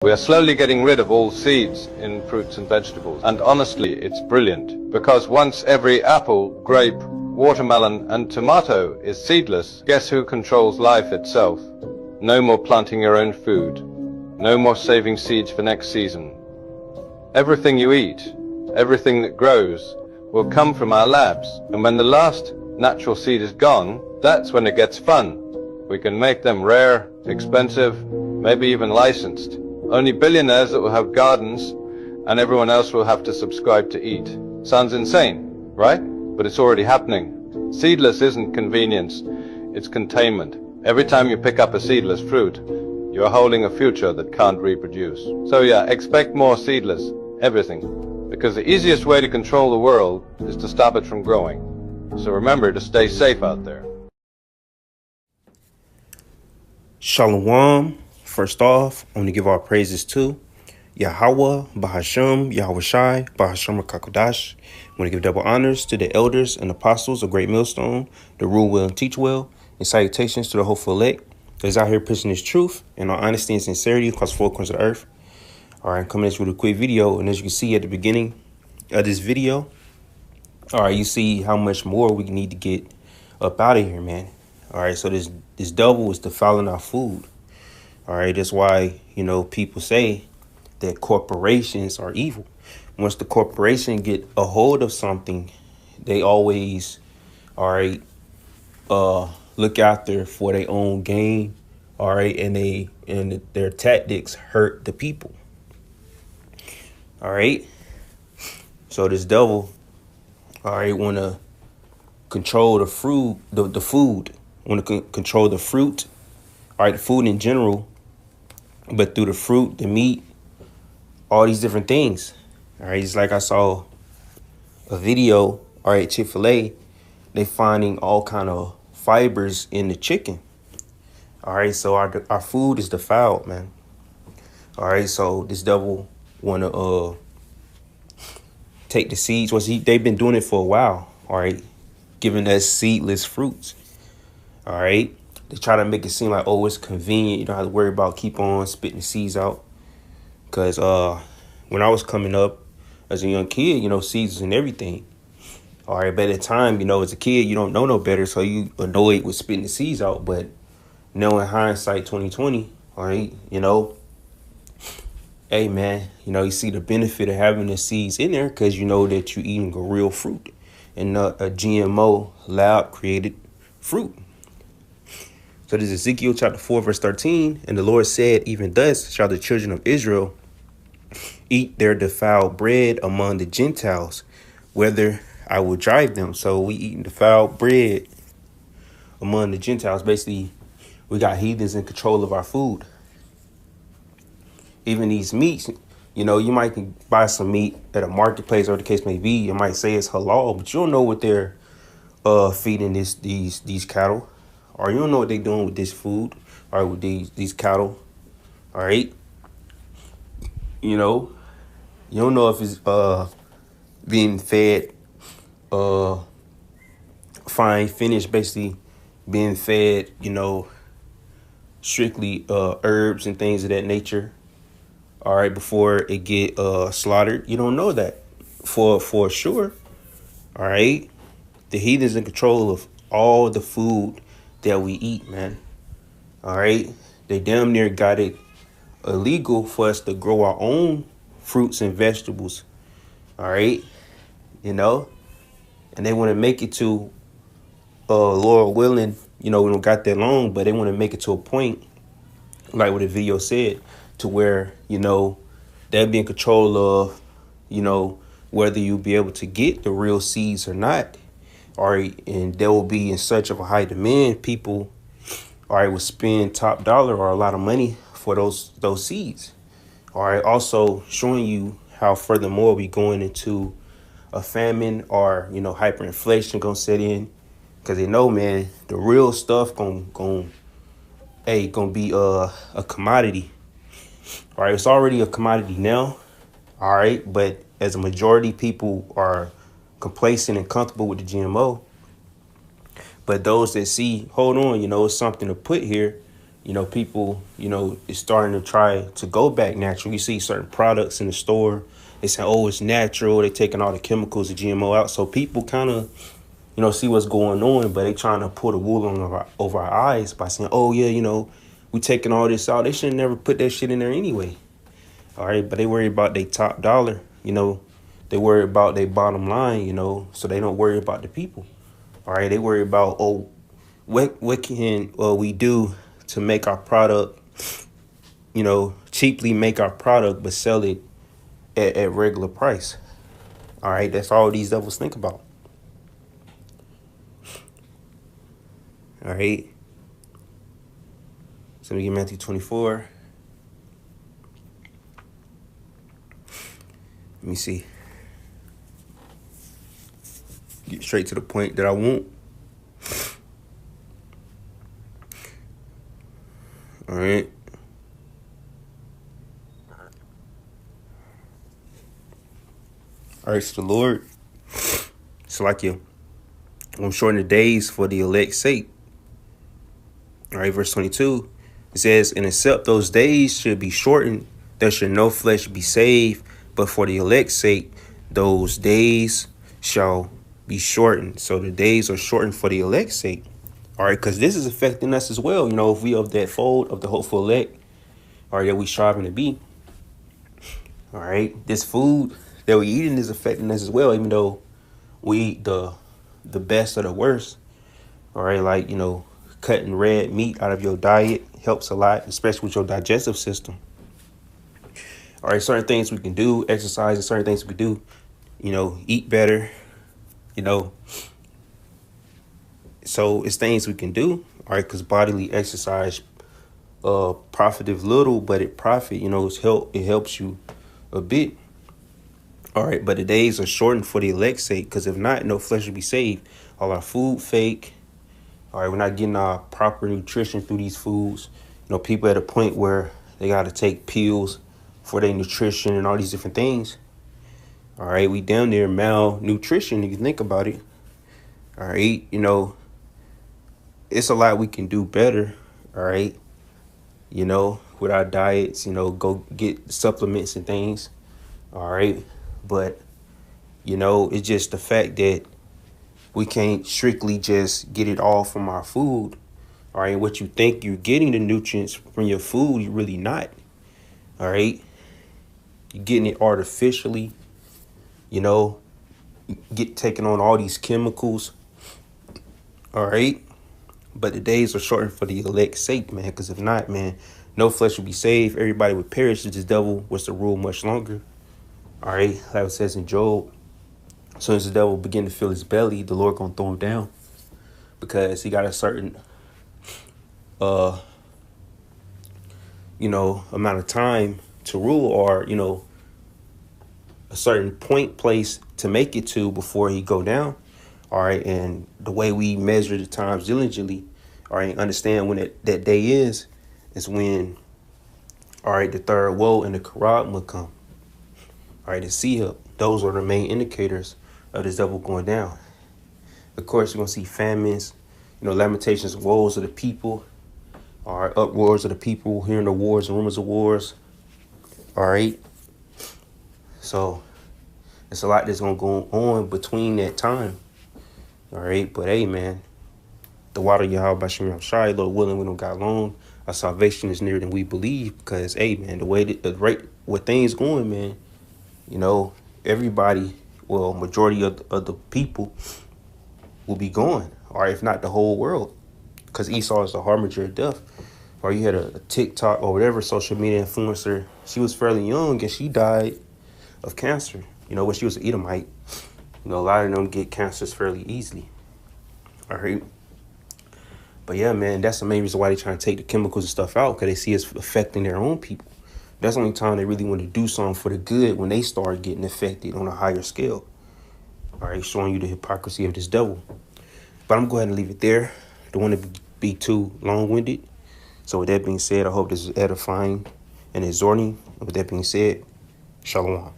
We are slowly getting rid of all seeds in fruits and vegetables, and honestly, it's brilliant, because once every apple, grape, watermelon and tomato is seedless, guess who controls life itself? No more planting your own food. No more saving seeds for next season. Everything you eat, everything that grows, will come from our labs, and when the last natural seed is gone, that's when it gets fun. We can make them rare, expensive, maybe even licensed. Only billionaires that will have gardens, and everyone else will have to subscribe to eat. Sounds insane, right? But it's already happening. Seedless isn't convenience, it's containment. Every time you pick up a seedless fruit, you're holding a future that can't reproduce. So yeah, expect more seedless, everything. Because the easiest way to control the world is to stop it from growing. So remember to stay safe out there. Shalom. First off, I want to give our praises to Yahweh, Bahashem, Yahweh Shai, Bahashem Kakodash. I want to give double honors to the elders and apostles of Great Millstone, the rule well and teach well, and salutations to the hopeful elect that is out here preaching this truth and our honesty and sincerity across 4 corners of the earth. All right, coming at you with a quick video, and as you can see at the beginning of this video, all right, you see how much more we need to get up out of here, man. All right, so this devil is defiling our food. All right, that's why, people say that corporations are evil. Once the corporation get a hold of something, they always, look after for their own gain. All right, and their tactics hurt the people. All right, so this devil, want to control the fruit, the food, want to control the fruit, the food in general. But through the fruit, the meat, all these different things. All right, it's like I saw a video, Chick-fil-A, they finding all kind of fibers in the chicken. All right, so our food is defiled, man. All right, so this devil want to take the seeds. They've been doing it for a while, all right, giving us seedless fruits. All right. They try to make it seem like, oh, it's convenient. You don't have to worry about keep on spitting the seeds out. Because when I was coming up as a young kid, seeds and everything. All right, but at the time, as a kid, you don't know no better. So you annoyed with spitting the seeds out. But in hindsight, 2020, all right, hey, man, you see the benefit of having the seeds in there because you know that you're eating a real fruit and not a GMO lab created fruit. So this is Ezekiel chapter 4, verse 13. And the Lord said, even thus shall the children of Israel eat their defiled bread among the Gentiles, whither I will drive them. So we eating defiled bread among the Gentiles. Basically, we got heathens in control of our food. Even these meats, you might can buy some meat at a marketplace or the case may be. You might say it's halal, but you don't know what they're feeding these cattle. Or you don't know what they're doing with this food or with these cattle. All right. You don't know if it's being fed fine finished, basically being fed, strictly herbs and things of that nature. All right, before it get slaughtered. You don't know that for sure. All right. The heathen's in control of all the food that we eat, man. All right. They damn near got it illegal for us to grow our own fruits and vegetables. All right. And they want to make it to Lord willing, we don't got that long, but they want to make it to a point, like what the video said, to where, they'll be in control of, whether you'll be able to get the real seeds or not. All right, and there will be in such of a high demand, people, will spend top dollar or a lot of money for those seeds. All right, also showing you how furthermore we going into a famine or hyperinflation gonna set in, because they know, man, the real stuff gonna be a commodity. All right, it's already a commodity now. All right, but as a majority, people are complacent and comfortable with the GMO. But those that see, hold on, it's something to put here, you know, people, you know, is starting to try to go back natural. You see certain products in the store, they say, oh, it's natural. They're taking all the chemicals, the GMO out. So people kind of, you know, see what's going on, but they trying to pull the wool over our eyes by saying, oh, yeah, you know, we taking all this out. They should never put that shit in there anyway. All right. But they worry about their top dollar, you know, they worry about their bottom line, you know, so they don't worry about the people. All right. They worry about, oh, what can we do to make our product, you know, cheaply make our product, but sell it at regular price. All right. That's all these devils think about. All right. So we get Matthew 24. Let me see. Get straight to the point that I want. All right. All right, so the Lord, it's like you. I'm shortening the days for the elect's sake. All right, verse 22. It says, and except those days should be shortened, there should no flesh be saved, but for the elect's sake, those days shall be shortened. So the days are shortened for the elect's sake. All right, because this is affecting us as well. You know, if we of that fold of the hopeful elect, all right, that we striving to be. All right, this food that we eating is affecting us as well, even though we eat the best or the worst. All right, like, you know, cutting red meat out of your diet helps a lot, especially with your digestive system. All right, certain things we can do, exercise, and certain things we can do, you know, eat better, you know. So it's things we can do, all right, because bodily exercise profitive little, but it profit, you know, it helps you a bit. All right, but the days are shortened for the elect's sake, because if not, no flesh will be saved. All our food fake. All right, we're not getting our proper nutrition through these foods. You know, people at a point where they got to take pills for their nutrition and all these different things. All right, we down there malnutrition, if you think about it. All right, you know, it's a lot we can do better. All right, you know, with our diets, you know, go get supplements and things. All right, but, you know, it's just the fact that we can't strictly just get it all from our food. All right. What you think you're getting the nutrients from your food, you're really not. All right. You're getting it artificially, you know, taking on all these chemicals. All right. But the days are shortened for the elect's sake, man, because if not, man, no flesh will be saved. Everybody would perish if this devil was to rule much longer. All right. Like it says in Job. As soon as the devil begin to feel his belly, the Lord gonna throw him down, because he got a certain, you know, amount of time to rule, or, you know, a certain place to make it to before he go down. All right, and the way we measure the times diligently, all right, understand when that day is when, all right, the third woe and the Quran will come. All right, the Sihab, those are the main indicators of this devil going down. Of course, you're going to see famines, you know, lamentations, woes of the people, all right, uproars of the people, hearing the wars and rumors of wars. All right. So it's a lot that's going to go on between that time. All right. But hey, man, the water Yahweh Bashem Shai, Lord willing, we don't got long. Our salvation is nearer than we believe, because, hey, man, the rate where things going, man, you know, everybody, well, majority of the people will be gone, or if not the whole world, because Esau is the harbinger of death. Or you had a TikTok or whatever social media influencer. She was fairly young and she died of cancer. You know, when she was an Edomite. You know, a lot of them get cancers fairly easily. All right. But yeah, man, that's the main reason why they're trying to take the chemicals and stuff out, because they see it's affecting their own people. That's the only time they really want to do something for the good, when they start getting affected on a higher scale. All right, showing you the hypocrisy of this devil. But I'm going to go ahead and leave it there. Don't want to be too long-winded. So with that being said, I hope this is edifying and exhorting. And with that being said, shalom.